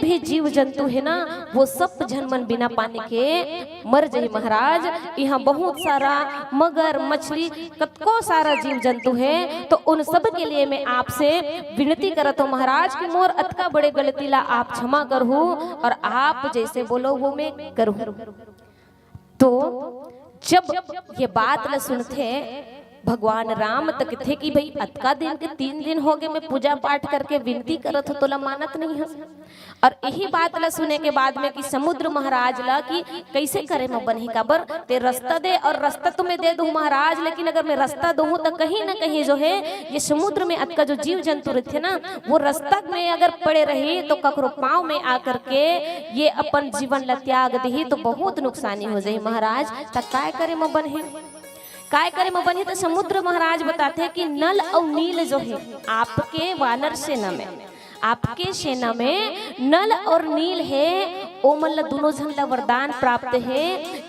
भी जीव जंतु है ना वो सब जनमन बिना पानी के मर जाए महाराज। यहाँ बहुत सारा मगर मछली कतको सारा जीव जंतु है, तो उन सब के लिए मैं आपसे विनती करत हूँ महाराज कि मोर अतका बड़े गलती ला आप क्षमा करहु और आप जैसे बोलो वो मैं करूँ। तो जब ये बात ल सुनते भगवान राम तक थे कि भाई अतका दिन के 3 दिन हो गए मैं पूजा पाठ करके विनती करत हो तो ला मानत नहीं है। और यही बात ला सुने के बाद में कि समुद्र महाराज ला कि कैसे करे मैं बनी काबर ते रास्ता दे, और रास्ता तो मैं दे दूं महाराज, लेकिन अगर मैं रास्ता दूं तो कहीं ना कहीं जो है ये समुद्र में अतका जो जीव जंतु रहते ना वो रास्ता में अगर पड़े रही तो ककरो पाँव में आकर के ये अपन जीवन ला त्याग दी तो बहुत नुकसानी हो जाए महाराज। तक काय करे मैं बने काय करे में बनी। तो समुद्र महाराज बताते हैं कि नल और नील जो है आपके वानर सेना में, आपके सेना में नल और नील है, ओमल दोनों जन ला वरदान प्राप्त है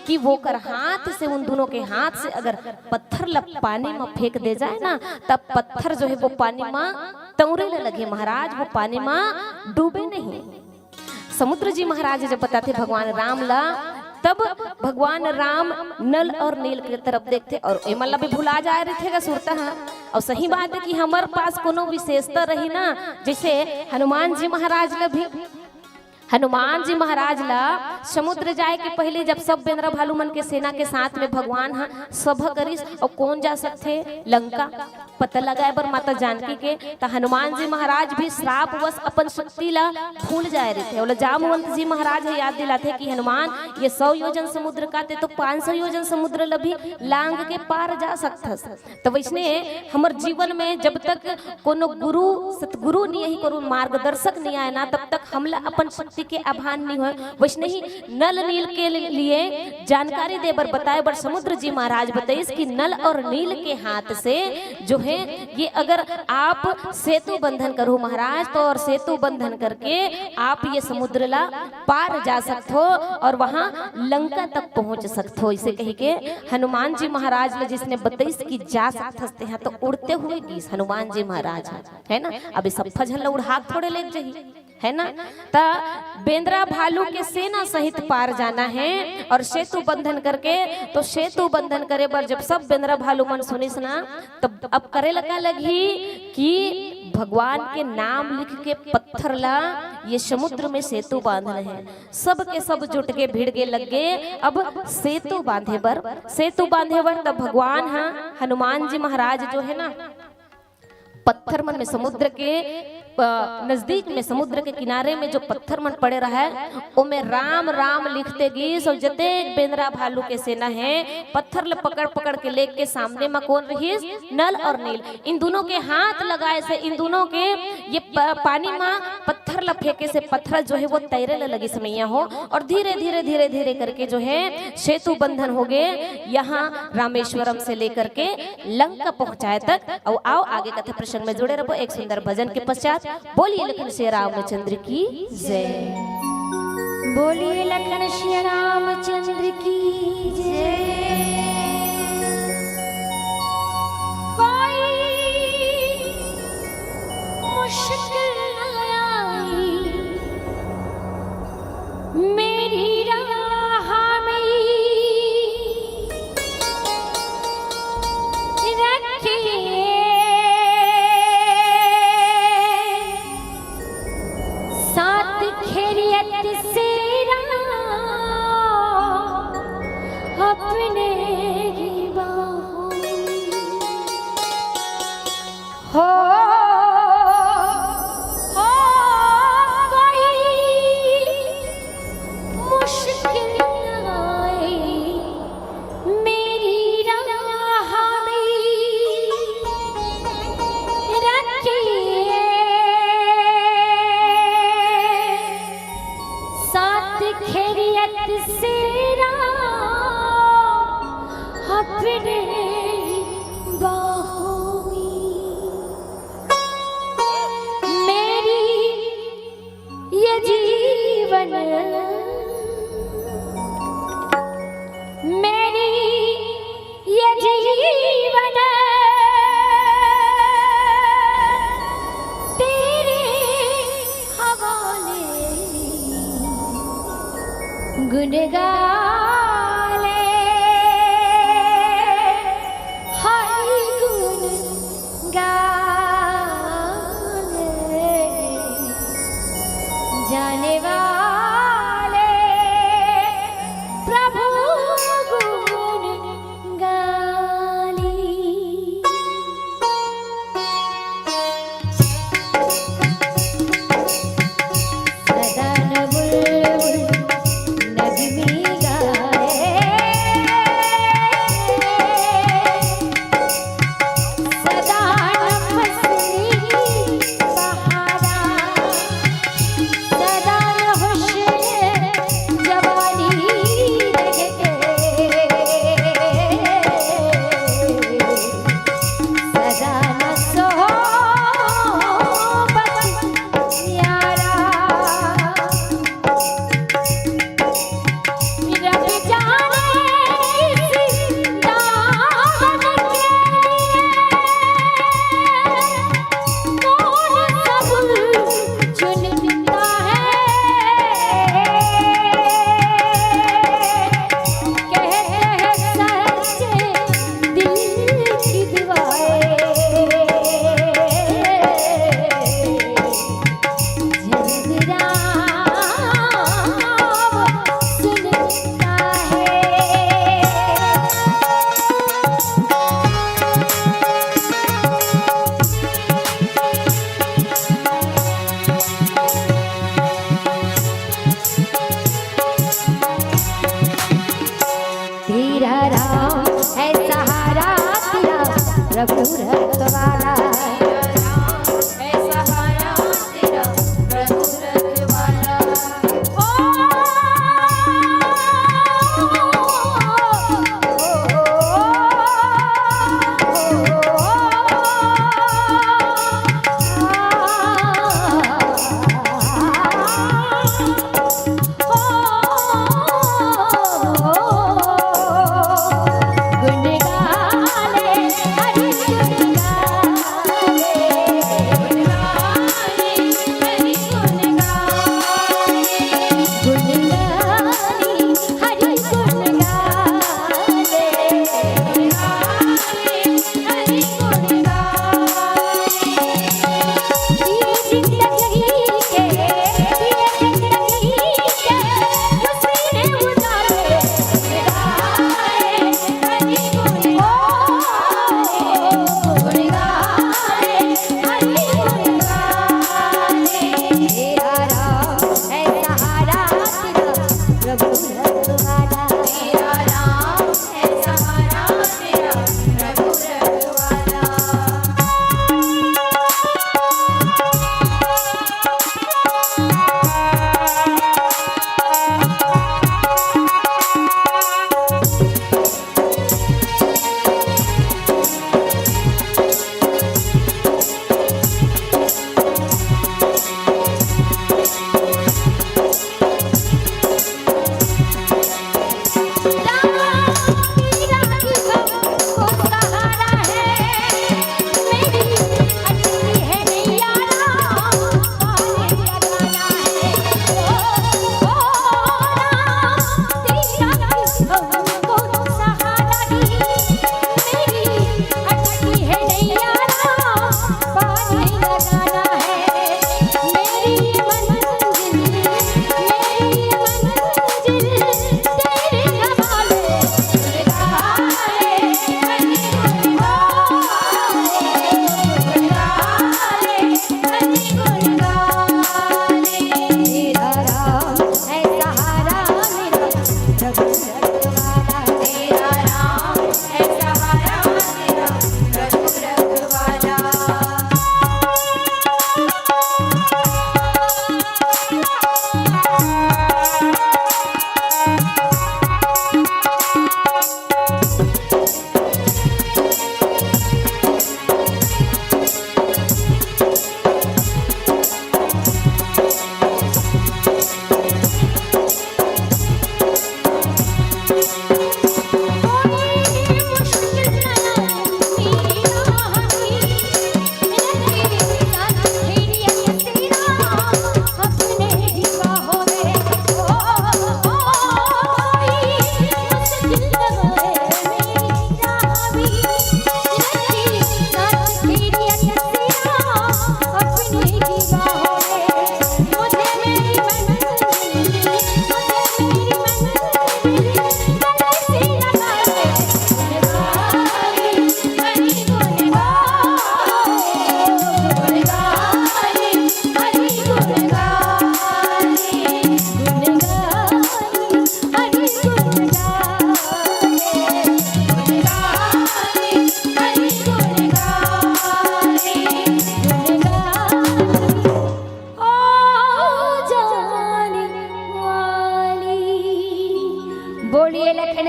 कि वो कर हाथ से उन दोनों के हाथ से अगर पत्थर ला पानी में फेंक दे जाए ना तब पत्थर जो है वो पानी में तौरे लगे महाराज, वो पानी में डूबे नहीं। समुद्र जी महाराज जब बताते भगवान राम ला तब भगवान राम नल और नील की तरफ देखते और एमल्ला भी भुला जा रहे थे सुरता। हाँ और सही बात है कि हमारे पास कोनो विशेषता रही ना, जैसे हनुमान जी महाराज ला भी, हनुमान जी महाराज ला समुद्र जाए के पहले जब सब बेंद्रा भालू मन के सेना के साथ में भगवान हाँ सभा करिस और कौन जा सकते लंका पता लगाए बर माता जानकी के, तो हनुमान जी महाराज भी श्राप वश अपन शक्ति ला भूल जाए रहे थे। और जामवंत जी महाराज है याद दिलाते कि हनुमान ये 100 योजन समुद्र का ते तो 500 योजन समुद्र ला भी लांग के पार जा सकता। तो वैसने हमार जीवन में जब तक कोनो गुरु सतगुरु नहीं करो मार्गदर्शक नहीं आए ना तब तक हमला अपन शक्ति के आभान नहीं हो। वैसने ही नल नील के लिए जानकारी दे बर बताए बर समुद्र जी महाराज बताइए कि नल और नील के हाथ से जो है ये अगर आप सेतु बंधन करो महाराज तो और सेतु बंधन करके आप ये समुद्र ला पार जा सकते हो और वहां लंका तक पहुंच सकते हो। इसे कही के हनुमान जी महाराज ला जिसने बताइस कि जा सकते हैं तो उड़ते हुए की हनुमान जी महाराज है ना, अभी सब फजल उड़ा थोड़े ले जाही है ना। ता बेंद्रा भालू के सेना सहित पार जाना है और सेतु बंधन करके, तो सेतु बंधन करे पर जब सब बेंद्रा भालू मन सुनिस ना तब अब करे लगा लगी कि भगवान के नाम लिख के पत्थर ला ये समुद्र में सेतु बांधना है। सब के सब जुट के भीड़ के लग गए अब सेतु बांधे बर, सेतु बांधे बर तब भगवान हाँ हनुमान जी महाराज जो है ना पत्थर मन में समुद्र के नजदीक में समुद्र के किनारे में जो पत्थर मन पड़े रहा है उनमें राम राम लिखते गी। सब जते बेंद्रा भालू के सेना है पत्थर ल पकड़ पकड़ के लेके सामने में कौन रही नल और नील, इन दोनों के हाथ लगाए से इन दोनों के ये पानी में पत्थर ल फेंके से पत्थर जो है वो तैरे लगी समैया हो और धीरे धीरे धीरे धीरे करके जो है सेतु बंधन हो गए यहाँ रामेश्वरम से लेकर के लंका पहुंचाए तक। और आओ आगे कथा प्रसंग में जुड़े रहो एक सुंदर भजन के पश्चात। बोलिए लखन श्री रामचंद्र की जय, बोलिए लखन श्री रामचंद्र की जय। कोई मुश्किल न आई मेरी राह में रखिए सात खैरियत से अपने बाहों हो कोई मुश्किल न आए मेरी राह में रखिए सात खैरियत से अपने बाहों में मेरी ये जीवन मेरी ये जीवन तेरे हवाले गुण गाले हरि गुण गाले जाने वाले प्रभु गुण गाली सदन बुलबुल नगमी गाए सदा नमस्नी बहारा सदा होश जवानी रहे सदा न सोबत यारा रब जाने किस दामन के कौन सब चुनता है कहते हैं सच्चे दिल की दुआएं जब राम सुनता है तेरा राम है सहारा तेरा प्रभु रखवाला है सहारा तेरा प्रभु रखवाला गुण गाले हरि गुण गाले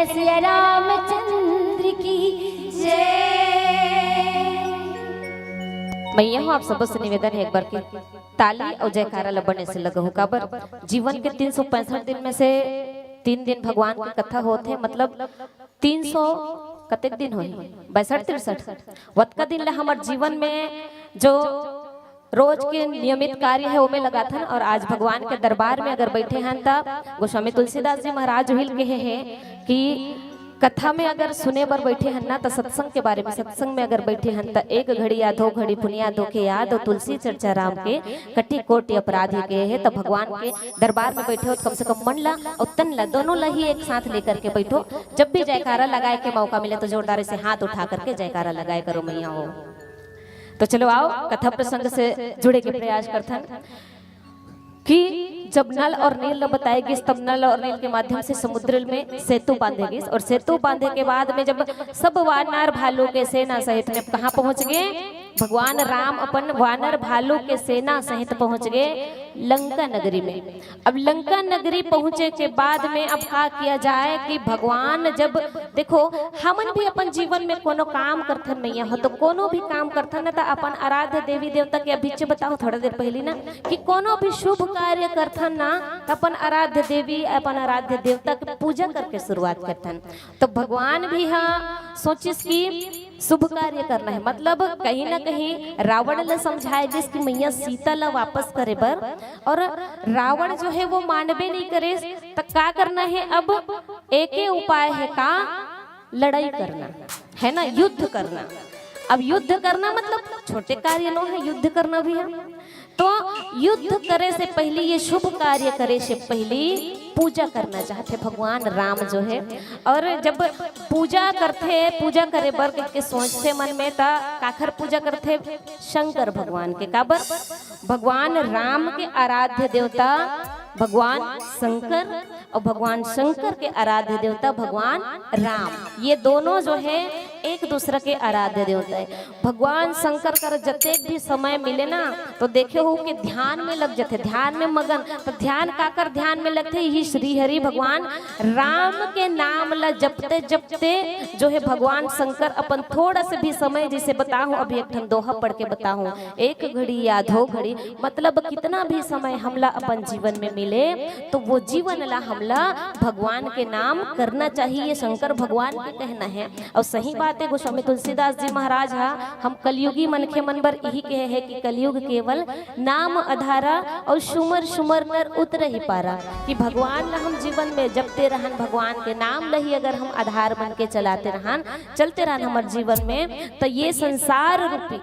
सिया रामचंद्र की मैया हूँ आप सबसे निवेदन है एक बार की ताली और जयकारा लबने से लगा हूँ काबर जीवन के 365 दिन में से 3 दिन भगवान की कथा होते हैं मतलब 300 कतेक दिन हो 62-63 वत का दिन ला हमारे जीवन में जो रोज के नियमित कार्य है वो में लगा था और आज भगवान के दरबार में अगर बैठे हैं तब गोस्वामी तुलसीदास जी महाराज हिल के हैं कि कथा में अगर सुने बर बैठे हैं ना तो सत्संग के बारे में सत्संग में अगर बैठे हैं तो एक घड़ी या 2 घड़ी पुनिया दो के याद और तुलसी चर्चा राम के कटी कोटि अपराधी के है तो भगवान के दरबार में बैठे हो तो कम से कम मन ला और तन ला दोनों ला ही एक साथ लेकर के बैठो। जब भी जयकारा लगाए के मौका मिले तो जोरदार से हाथ उठा करके जयकारा लगाए करो मैया हो। तो चलो आओ कथा प्रसंग से जुड़े के प्रयास करते हैं कि जब नल और नील न बताएगी तब नल और नील के माध्यम से समुद्र में सेतु बांधेगी और सेतु बांधे के बाद में जब सब वानर भालू के सेना सहित में कहाँ पहुंच गए भगवान राम अपन वानर भालू के सेना सहित पहुंच गए लंका नगरी में। अब लंका नगरी पहुंचे के बाद में अब क्या किया जाए कि भगवान जब देखो हमन भी अपन जीवन में कोनो काम करथन मैया हो तो कोनो भी काम करथन ना तो अपन आराध्य देवी देवता के अभी बताओ थोड़ा देर पहले ना कि कोनो भी शुभ कार्य करथन ना तो अपन आराध्य देवी अपन आराध्य देवता की पूजा करके शुरुआत करथन। तो भगवान भी हाँ सोचिस की शुभ कार्य करना है मतलब कहीं ना कहीं रावण ने समझाएगी कि मैया सीता ला वापस करे बर और रावण जो है वो मानवे नहीं करे तो क्या करना है। अब एक ही उपाय है का लड़ाई करना है ना युद्ध करना। अब युद्ध करना मतलब छोटे कार्य नो है युद्ध करना भी है तो युद्ध करे से पहले ये शुभ कार्य करे से पहले पूजा करना चाहते भगवान राम जो है। और जब पूजा पूजा करे बर के सोचते मन में ता काखर पूजा करते शंकर भगवान के काबर भगवान राम के आराध्य देवता भगवान शंकर और भगवान शंकर के आराध्य देवता भगवान राम ये दोनों जो है एक दूसरे के आराध्य देवता है। भगवान शंकर कर जते भी समय मिले ना तो देखे हो कि ध्यान में लग जाते ध्यान में मगन तो ध्यान काकर ध्यान में लगते ही श्री हरि भगवान राम के नाम ला जपते जपते जो है भगवान शंकर अपन थोड़ा से भी समय जिसे बताऊं अभी एक दोहा पढ़ के बताऊं 1 घड़ी या 2 घड़ी मतलब कितना भी समय हमला अपन जीवन में मिले तो वो जीवन ला हमला भगवान के नाम करना चाहिए शंकर भगवान के कहना है। और सही बात है गोस्वामी तुलसीदास जी महाराज हम कलयुगी मनखे मन बर यही कहे है कि कलयुग केवल नाम आधारा और सुमर सुमर नर उतर ही पारा कि भगवान ला हम जीवन में जपते रहन भगवान के नाम ला ही अगर हम आधार बन के चलाते रहन चलते रहन हमारे जीवन में तो ये संसार रूपी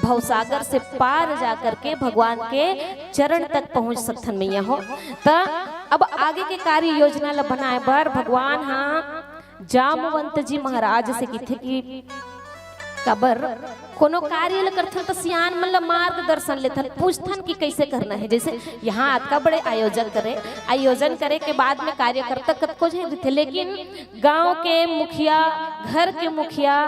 भवसागर से पार जा करके भगवान के चरण तक पहुंच सकथन मैया हो। तो अब आगे के कार्य योजना ला बनाए बर भगवान हाँ जामवंत जी महाराज से किथे की कबर कोनो कार्य ला करथन तो सियान मन ला मार्गदर्शन लेथन पूछथन कि कैसे करना है। जैसे यहाँ आज का बड़े आयोजन करे के बाद में कार्यकर्ता कतको थे लेकिन गांव के मुखिया घर के मुखिया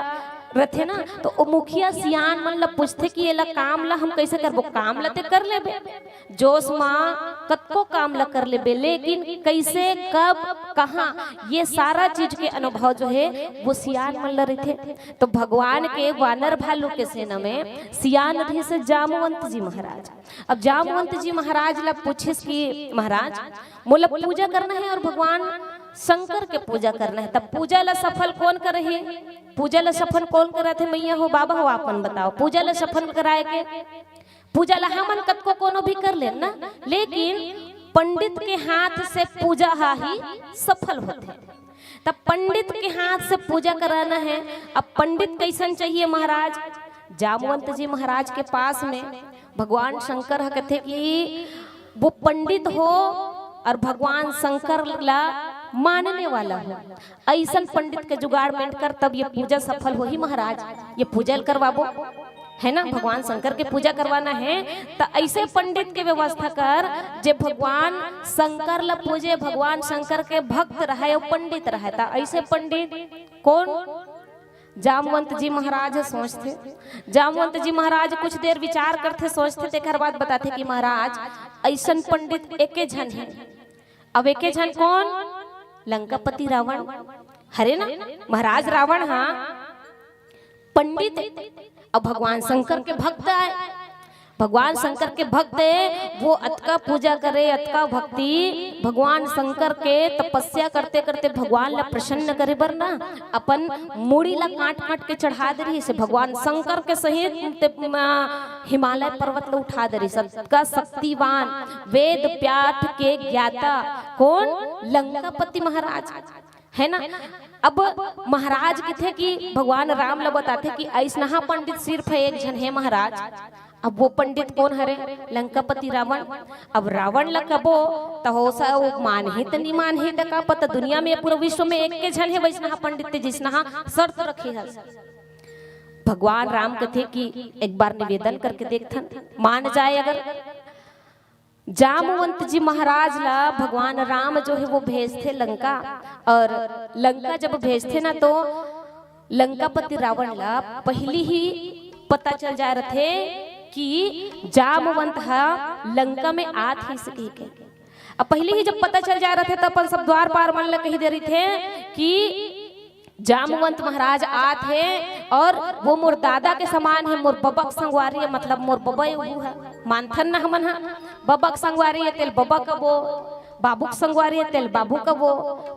रहते ना तो वो मुखिया सियान मन ला पूछते कि ये ला काम ला हम कैसे करबो काम ला ते कर लेबे जोश माँ कतको काम ला कर लेबे लेकिन कैसे कब कहाँ ये सारा चीज के अनुभव जो है वो सियान मन ला रहते। तो भगवान के वानर भालू के सेना में सियान रहे से जामवंत जी महाराज। अब जामवंत जी महाराज ला पूछिस कि महाराज मोला पूजा करना है और भगवान शंकर के पूजा करना है तब पूजा ला सफल कौन करे है पूजा ला सफल कौन कराते मैया हो बाबा हो आपन बताओ पूजा ला सफल कराए के पूजा ला हमन कतको कोनो भी कर ले ना लेकिन पंडित के हाथ से पूजा ही सफल होते। तब पंडित के हाथ से पूजा कराना है। अब पंडित कैसन चाहिए महाराज जामवंत जी महाराज के पास में भगवान शंकर कहते कि वो पंडित हो और भगवान शंकर ला मानने वाला हो ऐसा पंडित के जुगाड़ में कर तब ये पूजा सफल हो ही महाराज। ये पूजा करवाबो है ना भगवान शंकर के पूजा करवाना है तो ऐसे पंडित के व्यवस्था कर जे भगवान शंकर ला पूजे भगवान शंकर के भक्त रहे पंडित रहे था ऐसे पंडित कौन जामवंत जी महाराज सोचते। जामवंत जी महाराज कुछ देर विचार करते सोचते तेकर बाद बताते कि महाराज ऐसा पंडित एके झन है। अब एके झन कौन लंकापति रावण हरे ना महाराज रावण हाँ पंडित अब भगवान शंकर के भक्त आए, भगवान शंकर के भक्त है वो अतका पूजा करे, अतका भक्ति भगवान शंकर के तपस्या करते करते भगवान ला प्रसन्न करे बर ना अपन मूड़ी ला काट काट के चढ़ा दे रही से भगवान शंकर के सहित हिमालय पर्वत ला उठा दे रही। सबका शक्तिवान वेद व्यास के ज्ञाता कौन, लंकापति महाराज है ना। अब महाराज के थे कि भगवान राम ला बताते कि ऐसा पंडित सिर्फ एक जन है महाराज। अब वो पंडित कौन हरे, लंकापति रावण। अब रावण ला कबो तो हो सा वो मान ही तो नहीं मान ही का पता दुनिया में पूरे विश्व में एक के जन है वैसा पंडित जिसना शर्त रखी है। भगवान राम के थे कि एक बार निवेदन करके देखथन मान जाए अगर। जामवंत जी महाराज ला भगवान राम जो है वो भेजते लंका, और लंका जब भेजते ना तो लंकापति रावण ला पहली ही पता चल जा रहे थे कि जामवंत हा लंका में आत ही सके के। अब पहले ही जब पता चल जा रहे थे तो अपन सब द्वार पार मन ला कही दे रही थे कि जामवंत महाराज आत है और वो मोर दादा के समान है, मोर बबक संगवारी है, मतलब मोर बबा है मानथन ना हमन हा बबक संगवारी है तेल बबा कबो, बाबूक संगवारी है तेल बाबू कबो,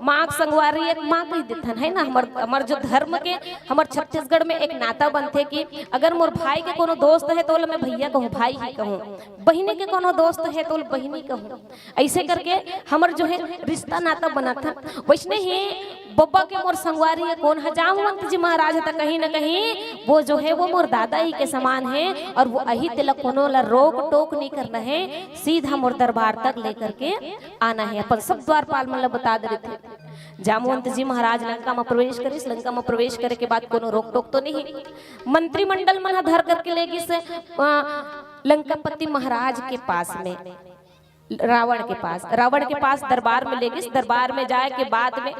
माँ संगवारी है माँ कही देथन है ना। हमार जो धर्म के हमार छत्तीसगढ़ में एक नाता बनते कि अगर मोर भाई के कोनो दोस्त है तो मैं भैया कहूँ भाई ही कहूँ, बहिनी के कोनो दोस्त है तो बहिनी कहूँ, ऐसे करके हमार जो है रिश्ता नाता बना था। वैसने ही बब्बा के मोर संगवारी है कौन है, जामवंत जी महाराज है कहीं ना कहीं वो जो है वो मोर दादा ही के समान है, और वो अही तिलक कोनो ला रोक टोक नहीं करना है, सीधा मोर दरबार तक लेकर के आना है। अपन सब द्वारपाल मतलब बता दे रहे थे। जामवंत जी महाराज लंका में प्रवेश करिस, लंका में प्रवेश करे के बाद कोनो रोक टोक तो नहीं, मंत्रिमंडल मन धर करके ले गिस लंकापति महाराज के पास में, रावण के पास दरबार में ले गिस। दरबार में जाए के बाद में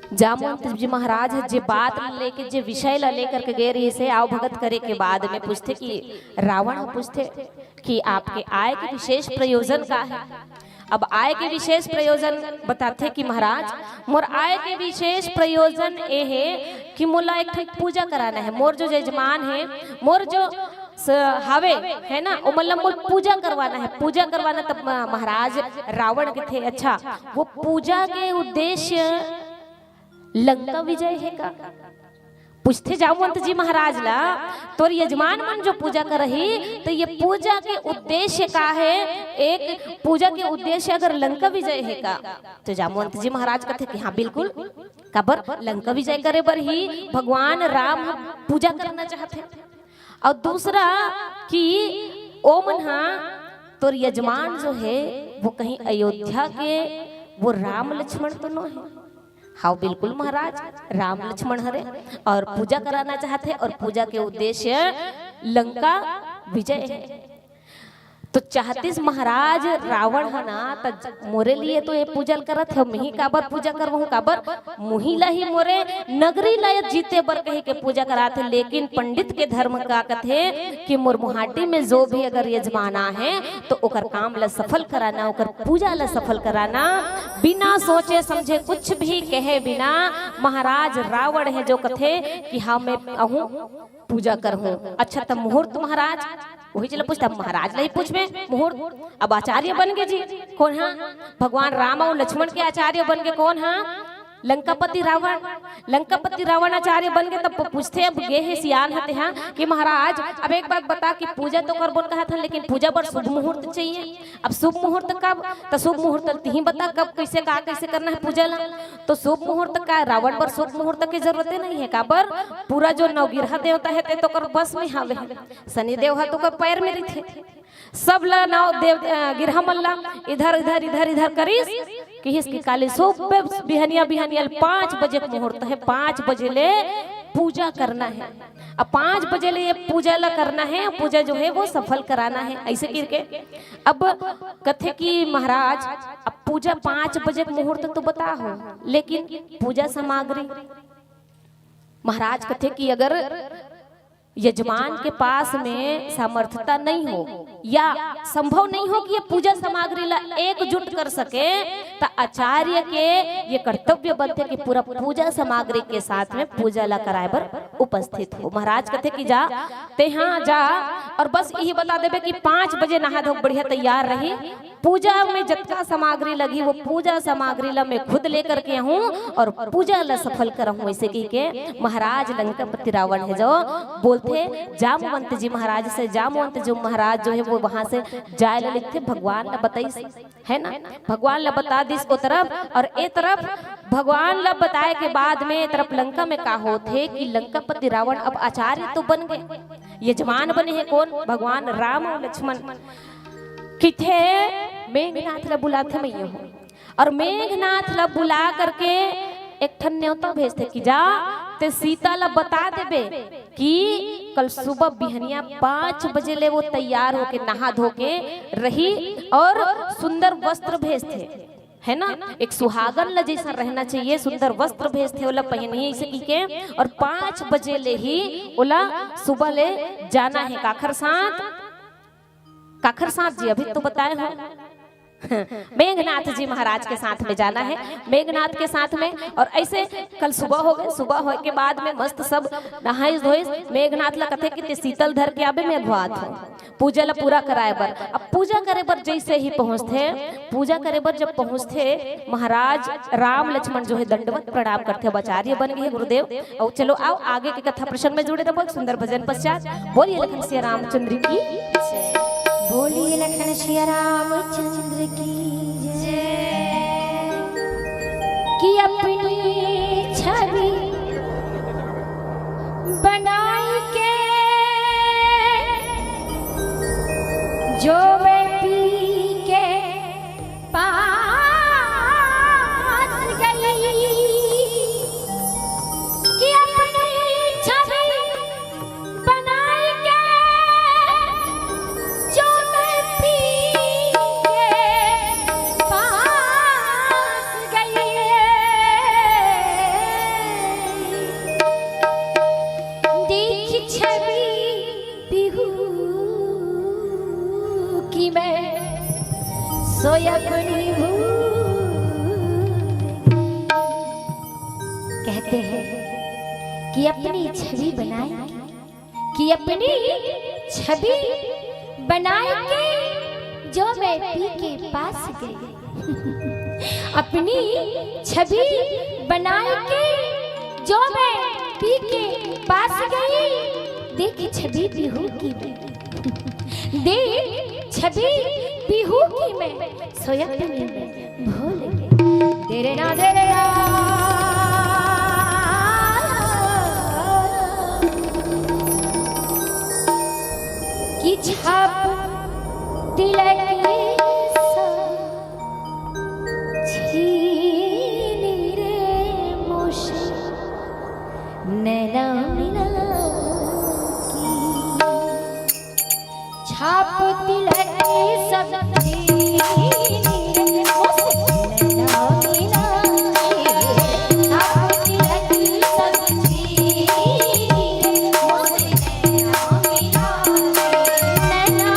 जामवंत जी महाराज जे बात लेके जे विषय ला लेकर के गए रही से आओ भगत करे के बाद में पूछते कि रावण पूछते कि आपके आय के विशेष प्रयोजन का है। अब आय के विशेष प्रयोजन बताते कि महाराज मोर आय के विशेष प्रयोजन ये है कि मोला एक पूजा कराना है, मोर जो यजमान है मोर जो हावे है ना वो मतलब मोर पूजा करवाना है, पूजा करवाना। तब महाराज रावण के थे अच्छा वो पूजा के उद्देश्य लंका विजय है का, पूछते जामवंत जी महाराज ला तोर यजमान मन जो पूजा कर रही तो ये पूजा के उद्देश्य का है, एक पूजा के उद्देश्य अगर लंका विजय है का। तो जामवंत जी महाराज कहते कि हाँ बिल्कुल काबर लंका विजय करे बर ही भगवान राम पूजा करना चाहते। और दूसरा कि ओ मन तोर यजमान जो है वो कहीं अयोध्या के वो राम लक्ष्मण तो न है। हाँ बिल्कुल महाराज राम लक्ष्मण हरे और पूजा कराना चाहते और पूजा के उद्देश्य लंका विजय है। तो चाहतीस महाराज रावण है ना तो मोरे लिए तो ये पूजा करत है, मही काबर पूजा करवहूं काबर मुहिला ही मोरे नगरी लायक जीते बर कहे के पूजा कराते। लेकिन पंडित के धर्म का कथे कि मोर मुहाटी में जो भी अगर यजमाना है तो ओकर काम ला सफल कराना, ओकर पूजा ला सफल कराना, बिना सोचे समझे कुछ भी कहे बिना महाराज रावण है जो कथे कि हाँ मैं आहूं पूजा करहूं। अच्छा तब मुहूर्त महाराज वही चला पूछता महाराज नहीं पूछ में मुहूर्त। अब आचार्य बन गए जी कौन है, भगवान राम और लक्ष्मण के आचार्य बन गए कौन है, लंकापति रावण। लंकापति रावण आचार्य बन गए। तब पूछते अब गे है सियान हते हैं कि महाराज अब एक बात बता कि पूजा तो कर बोल कहा था लेकिन पूजा पर शुभ मुहूर्त चाहिए। अब शुभ मुहूर्त कब, तो शुभ मुहूर्त ही बता कब कैसे का कैसे करना है पूजा ला। तो शुभ मुहूर्त का रावण पर शुभ मुहूर्त की जरूरत नहीं है काबर पूरा जो नवगिरह देवता है तो कर बस में हावे शनिदेव है तो कर पैर में रही थे सब ला नव देव गिरह मल्ला इधर इधर इधर इधर करीस कि इसकी काली सुबह बिहनिया बिहनिया 5 बजे मुहूर्त है, 5 बजे ले पूजा करना है। अब 5 बजे ले पूजा ला करना है, पूजा जो है वो सफल कराना है ऐसे करके। अब कथे कि महाराज अब पूजा 5 बजे मुहूर्त तो बता हो लेकिन पूजा सामग्री महाराज कथे कि अगर यजमान के पास में सामर्थ्यता नहीं हो या संभव नहीं हो कि ये पूजा सामग्री ला एकजुट कर सके तो आचार्य के ये कर्तव्य बनते कि पूरा पूजा सामग्री के साथ में पूजा ला कराए बर उपस्थित हो। महाराज कहते कि जा ते हाँ जा और बस यही बता देवे कि 5 बजे नहा धो बढ़िया तैयार रही। पूजा में जितना सामग्री लगी वो पूजा सामग्री ला मैं खुद लेकर के हूँ और पूजा ला सफल करहूँ। ऐसे की के महाराज लंकापति रावण है जो बोलते जामवंत जी महाराज से, जामवंत जो महाराज जो है वो वहां से जाए ला लिखते भगवान ला बताई है ना, भगवान ला बता दिस ओ तरफ और ए तरफ भगवान ला बताए के बाद में ए तरफ लंका में का होते कि लंकापति रावण अब आचार्य तो बन गए, यजमान बने हैं कौन, भगवान राम और लक्ष्मण। किथे मेघनाथ ला बुलाते मैं हूँ और मेघनाथ ला बुला करके एक ठन न्योता भेजते कि जा ते सीता ला बता देबे कि कल सुबह बिहनिया 5 बजे ले वो तैयार होके नहा धो के रही और सुंदर वस्त्र भेजते है ना, एक सुहागन ला जैसा रहना चाहिए, सुंदर वस्त्र भेजते ओला पहनिए ऐसे की के और 5 बजे ले ही ओला सुबह ले जाना है काखर साथ। काखर साथ जी अभी तो बताए हो मेघनाथ जी महाराज के साथ में जाना है, मेघनाथ के साथ में। और ऐसे कल सुबह हो गए, सुबह हो के बाद में मस्त सब नहाइस धोइस मेघनाथ ला कथे कि शीतल धर के आबे में अगवात हो पूजा ला पूरा कराए बर। अब पूजा करे बर जैसे ही पहुंचते, पूजा करे बर जब पहुंचते महाराज राम लक्ष्मण जो है दंडवत प्रणाम करते, आचार्य बन गए गुरुदेव। और चलो आओ आगे के कथा प्रसंग में जुड़े रहो सुंदर भजन पश्चात। बोलिए लखन सिया रामचंद्र की, बोलिए लखन सिया रामचंद्र की जय। कि अपनी छवि बनाई के जो मैं पी के पास गई, कि अपनी छवि बनाई के जो मैं पी के पास गई, देख छवि बिहू की मैं सोई अपनी कहते हैं कि अपनी छवि बनाई, कि अपनी छवि बनाई के जो मैं पी के पास गई, अपनी छवि बनाई के जो मैं पी के पास गई, देख छवि बिहू की मैं, देख छवि बिहू की मैं सोया अपनी में भूल गई, तेरे ना तेरे की छाप तिलक छीनी रे मुझे नैना मिला की, छाप तिलक सब छीनी रे मुझे नैना मिला की, छाप तिलक सब छीनी रे मुझे नैना मिला की, नैना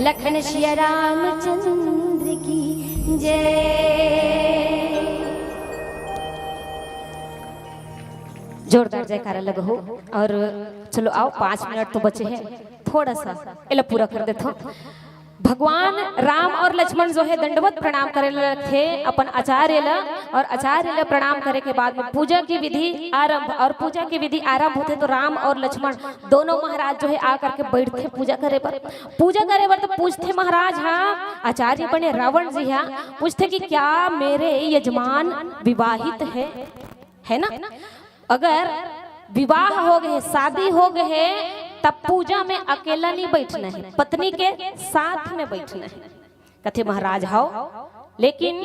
लखन श्री रामचंद्र की जय। जोरदार जयकारा लगो। और चलो आओ 5 मिनट तो बचे हैं, थोड़ा सा इला पूरा कर देता हूँ। भगवान राम और लक्ष्मण जो है दंडवत प्रणाम करे थे अपन आचार्य ला, और आचार्य ला प्रणाम करे के बाद में पूजा की विधि आरंभ, और पूजा की विधि आरंभ होते तो राम और लक्ष्मण दोनों महाराज जो है आकर के बैठते पूजा करे पर। पूजा करे पर तो पूछते महाराज, हाँ आचार्य बने रावण जी, हाँ पूछते कि क्या मेरे यजमान विवाहित है ना? अगर विवाह हो गए, शादी हो गए, तब पूजा में अकेला नहीं बैठना है, पत्नी के साथ में बैठना है। कथे महाराज हाओ, लेकिन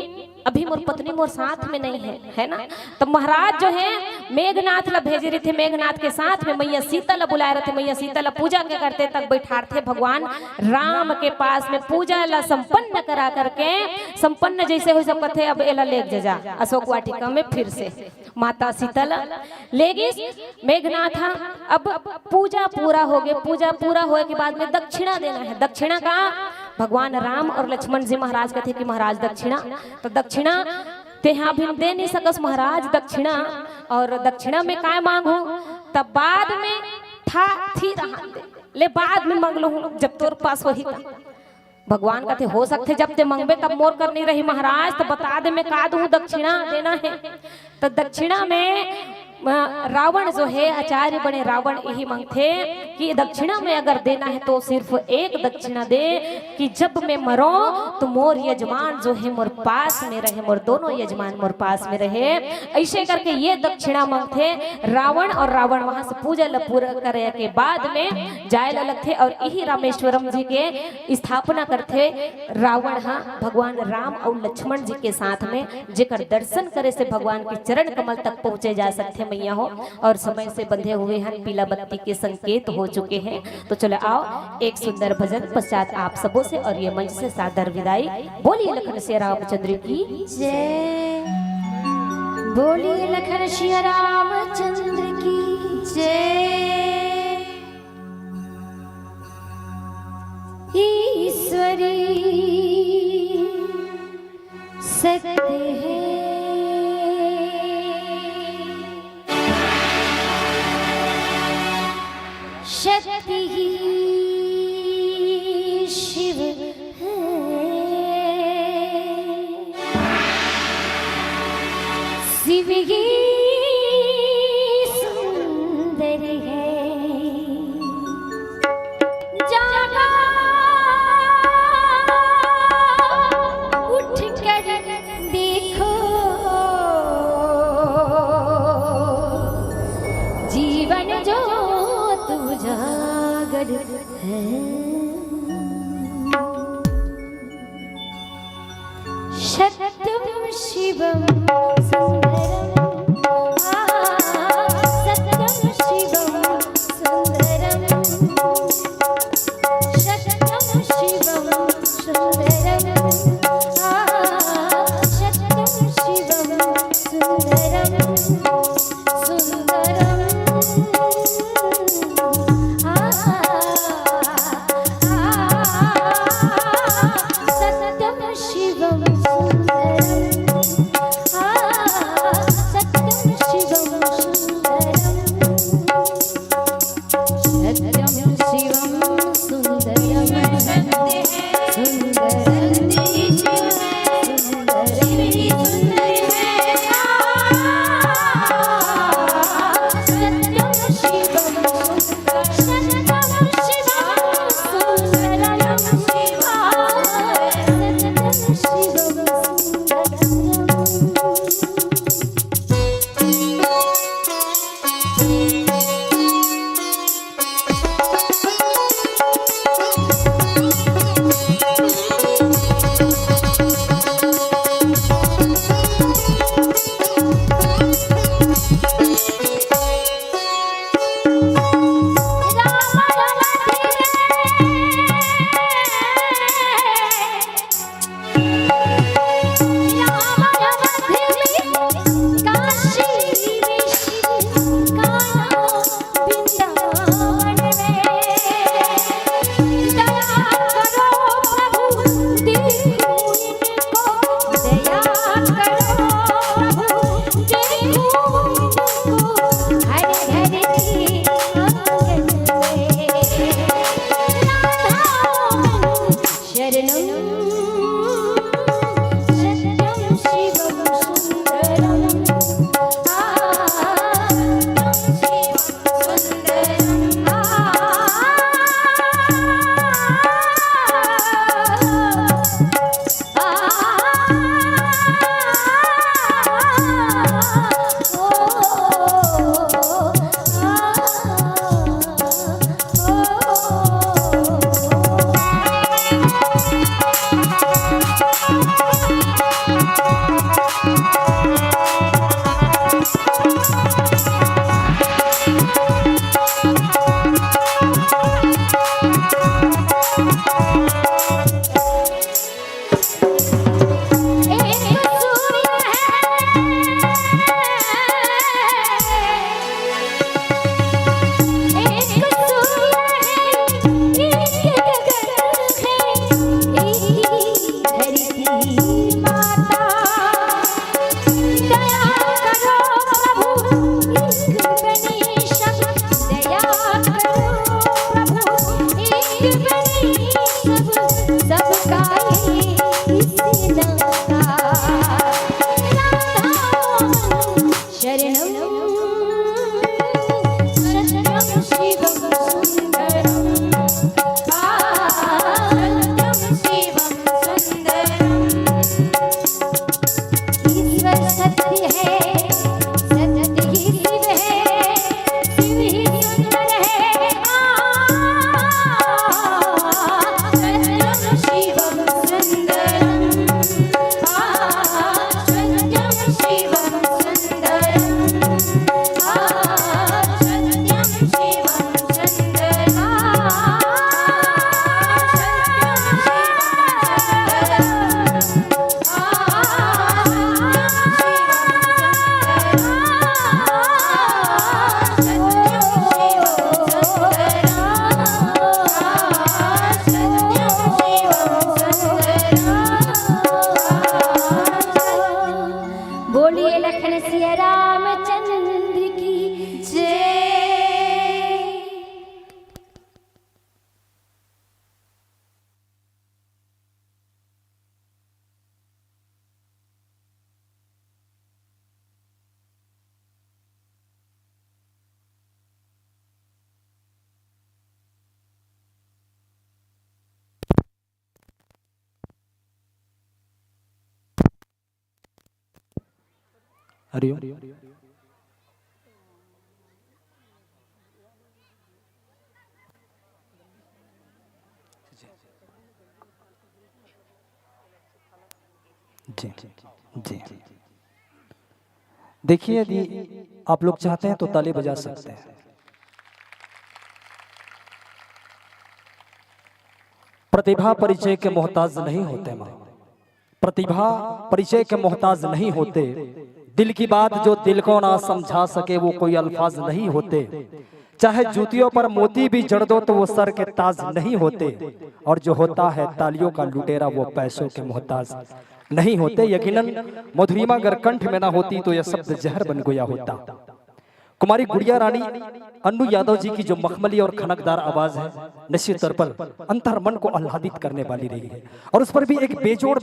अभी मोर पत्नी मोर साथ में नहीं है ना? तो महाराज जो है मेघनाथ ला भेजे रहे थे, मेघनाथ के साथ में मैया सीता ला बुलाए रहे थे। मैया सीता ला पूजा के करते तक बैठाते भगवान राम के पास में, पूजा ला संपन्न करा करके, संपन्न जैसे हो सब कथे अब एला लेके जा अशोक वाटिका में फिर से माता सीता ला लेगी मेघनाथ। अब पूजा पूरा हो गया, पूजा पूरा होने के बाद में दक्षिणा देना है। दक्षिणा का भगवान राम और लक्ष्मण जी महाराज कहते कि महाराज दक्षिणा, तो दक्षिणा तेहा भी दे नहीं सकस महाराज दक्षिणा, और दक्षिणा में काय मांगू? तब बाद में था थी रहा दे ले, बाद में मांग लो जब तोर पास वही था। भगवान कहते हो सकते जब ते मंगबे तब मोर कर नहीं रही महाराज, तो बता दे मैं का दूं, दक्षिणा देना है। तो दक्षिणा में रावण जो है आचार्य बने रावण यही मांगते कि दक्षिणा में अगर देना है तो सिर्फ एक दक्षिणा दे कि जब मैं मरो तो मोर यजमान जो है मोर पास में रहे, मोर दोनों यजमान मोर पास में रहे। ऐसे करके ये दक्षिणा मांगते रावण, और रावण वहां से पूजा ला पूरा करे के बाद में जाए लगते, और यही रामेश्वरम जी के स्थापना करते रावण। हाँ भगवान राम और लक्ष्मण जी के साथ में जेकर दर्शन करे से भगवान के चरण कमल तक पहुंचे जा सकते मैया हो, और समय से बंधे हुए हैं, पीला बत्ती के संकेत हो चुके हैं। तो चलो आओ एक सुंदर भजन पश्चात आप सबों से और ये मंच से सादर विदाई। बोलिए लखन श्री रामचंद्र की जय, बोलिए लखन श्री रामचंद्र की जय। ईश्वरी सत्य है, शक्ति ही शिव है, शिव ही सुंदर है, पर है। सत्यम शिवम सुंदरम, सत्यम शिवम सुंदरम, सत्यम शिवम सुंदरम, सत्यम शिवम सुंदरम, सुंदरम सत्यम शिवम सुंदरम, सत्यम शिवम सुंदरम, सत्यम शिवम सुंदरम, हरिओम। जी जी। देखिए, यदि आप लोग चाहते हैं तो ताली बजा सकते हैं। प्रतिभा परिचय के मोहताज नहीं होते माँ, प्रतिभा परिचय के मोहताज नहीं होते। दिल की बात जो दिल को ना समझा सके वो कोई अल्फाज नहीं होते। चाहे जूतियों पर मोती भी जड़ दो तो वो सर के ताज नहीं होते। और जो होता है तालियों का लुटेरा वो पैसों के मोहताज नहीं होते। यकीनन मधुरिमा अगर कंठ में ना होती तो यह शब्द जहर बन गया होता। कुमारी गुड़िया रानी अन्नू यादव जी की जो मखमली और खनकदार आवाज है, निश्चित तौर पर अंतर मन को आह्लादित करने वाली रही है। और उस पर भी एक बेजोड़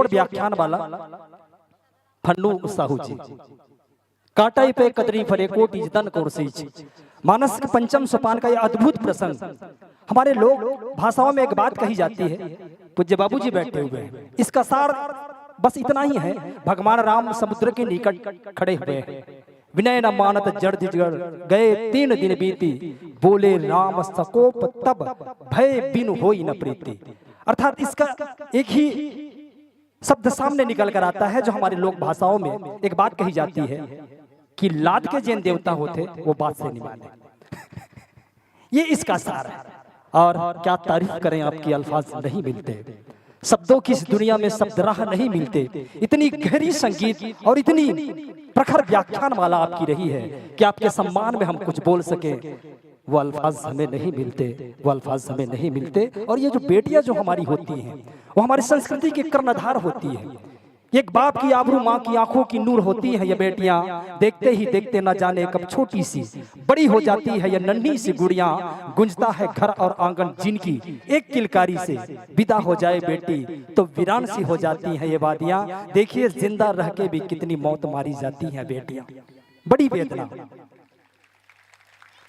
व्याख्यान वाला फन्नू साहू जी। काटाई पे कदरी फरे कोटि जतन कोरसीच, मानस के पंचम सोपान का यह अद्भुत प्रसंग। हमारे लोग भाषाओं में एक बात कही जाती है, पूज्य बाबूजी बैठे हुए हैं, इसका सार बस इतना ही है। भगवान राम समुद्र के निकट खड़े हुए हैं, विनय न मानत जड़ जड़ गए 3 दिन बीती, बोले राम सकोप तब भय बिन होई न प्रीति। अर्थात इसका एक ही शब्द सामने निकल कर आता है जो हमारे लोक भाषाओं में एक बात कही जाती है कि लाद के जैन देवता होते वो बात से नहीं माने। ये इसका सार है। और क्या तारीफ करें, आपकी अल्फाज नहीं मिलते, शब्दों की इस दुनिया में शब्द राह नहीं मिलते। इतनी गहरी संगीत और इतनी प्रखर व्याख्यान माला आपकी रही है कि आपके सम्मान में हम कुछ बोल सके, वो अल्फाज हमें नहीं मिलते, वो अल्फाज हमें नहीं मिलते। और ये जो बेटियां जो हमारी होती हैं वो हमारी संस्कृति की कर्णधार होती है। एक बाप की आबरू माँ की आंखों की नूर होती है ये बेटियां, देखते ही देखते न जाने कब छोटी सी बड़ी हो जाती है ये नन्ही सी गुड़ियां। गुंजता है घर और आंगन जिनकी एक किलकारी से विदा हो जाए बेटी तो वीरान सी हो जाती है ये वादियां। देखिए जिंदा रह के भी कितनी मौत मारी जाती है बेटियां, बड़ी वेदना।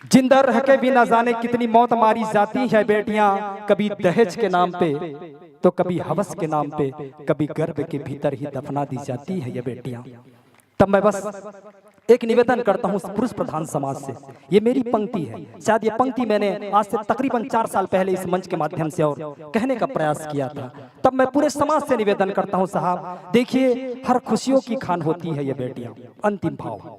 जिंदा रह के भी न जाने कितनी मौत मारी जाती है बेटियां, कभी दहेज के नाम पे तो कभी हवस के नाम पे, कभी गर्भ के भीतर ही दफना दी जाती है ये बेटियां। तब मैं बस एक निवेदन करता हूं पुरुष प्रधान समाज से, ये मेरी पंक्ति है। शायद ये पंक्ति मैंने आज से तकरीबन 4 साल पहले इस मंच के माध्यम से और कहने का प्रयास किया था। तब मैं पूरे समाज से निवेदन करता हूं, साहब देखिए, हर खुशियों की खान होती है ये बेटियां। अंतिम भाव,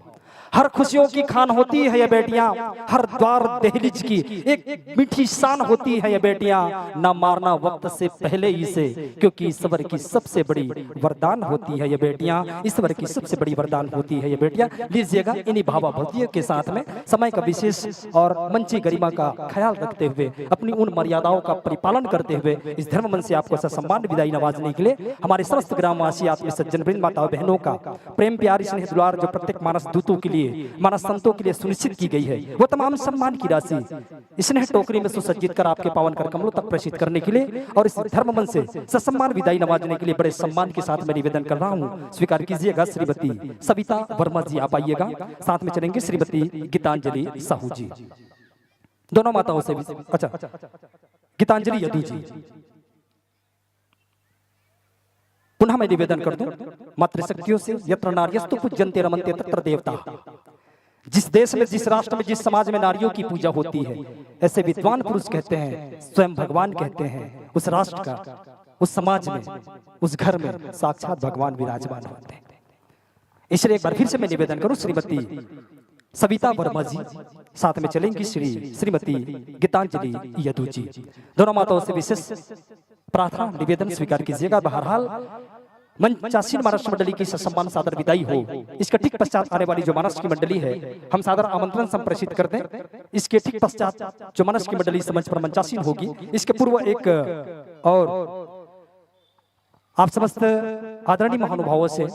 हर खुशियों की खान होती है ये बेटियां, हर द्वार दहलीज की एक मीठी शान होती है ये बेटियां। ना मारना वक्त से पहले ही से, क्योंकि ईश्वर की सबसे बड़ी वरदान होती है ये बेटियां, ईश्वर की सबसे बड़ी वरदान होती है ये बेटियां। लीजिएगा इन्हीं भावाभक्तियों के साथ में समय का विशेष और मंची गरिमा का ख्याल रखते हुए, अपनी उन मर्यादाओं का परिपालन करते हुए इस धर्म मन से आपको ससम्मान विदाई नवाजने के लिए हमारे समस्त ग्रामवासी आत्मीय सज्जन वृंद माताओं बहनों का प्रेम प्यार स्नेह दुलार जो प्रत्येक मानस दूतों के लिए मानस संतों के लिए सुनिश्चित की गई है, वो तमाम सम्मान की राशि स्नेह टोकरी में सुसज्जित कर आपके पावन कर कमलों तक प्रेषित करने के लिए और इस धर्म मन से ससम्मान विदाई नवाजने के लिए बड़े सम्मान के साथ मैं निवेदन कर रहा हूँ। स्वीकार कीजिएगा श्रीमती सविता वर्मा जी, आप आइएगा। साथ में चलेंगे श्रीमती गीतांजलि साहू जी, दोनों माताओं से भी, अच्छा गीतांजलि यदु जी। पुनः मैं निवेदन कर दूं मातृशक्तियों से, यत्र नार्यस्तु पूज्यन्ते रमन्ते तत्र देवता। जिस देश में, जिस राष्ट्र में, जिस समाज में नारियों की पूजा होती है, ऐसे विद्वान पुरुष कहते हैं, स्वयं भगवान कहते हैं, उस राष्ट्र का, उस समाज में, उस घर में साक्षात भगवान विराजमान होते हैं। इसलिए एक बार फिर से मैं निवेदन करूं, श्रीमती सविता वर्मा जी, साथ में चलेंगी श्रीमती गीतांजलि यदु जी। दोनों माताओं से विशेष प्रार्थना निवेदन स्वीकार कीजिएगा। बहरहाल मंचासीन महाराष्ट्र मंडली की सम्मान सादर विदाई हो, इसके ठीक पश्चात आने वाली जो महाराष्ट्र की मंडली है हम सादर आमंत्रण संप्रेषित कर दें। इसके ठीक पश्चात जो महाराष्ट्र की मंडली मंच पर मंचासीन होगी, इसके पूर्व एक और आप समस्त आदरणीय महानुभावों से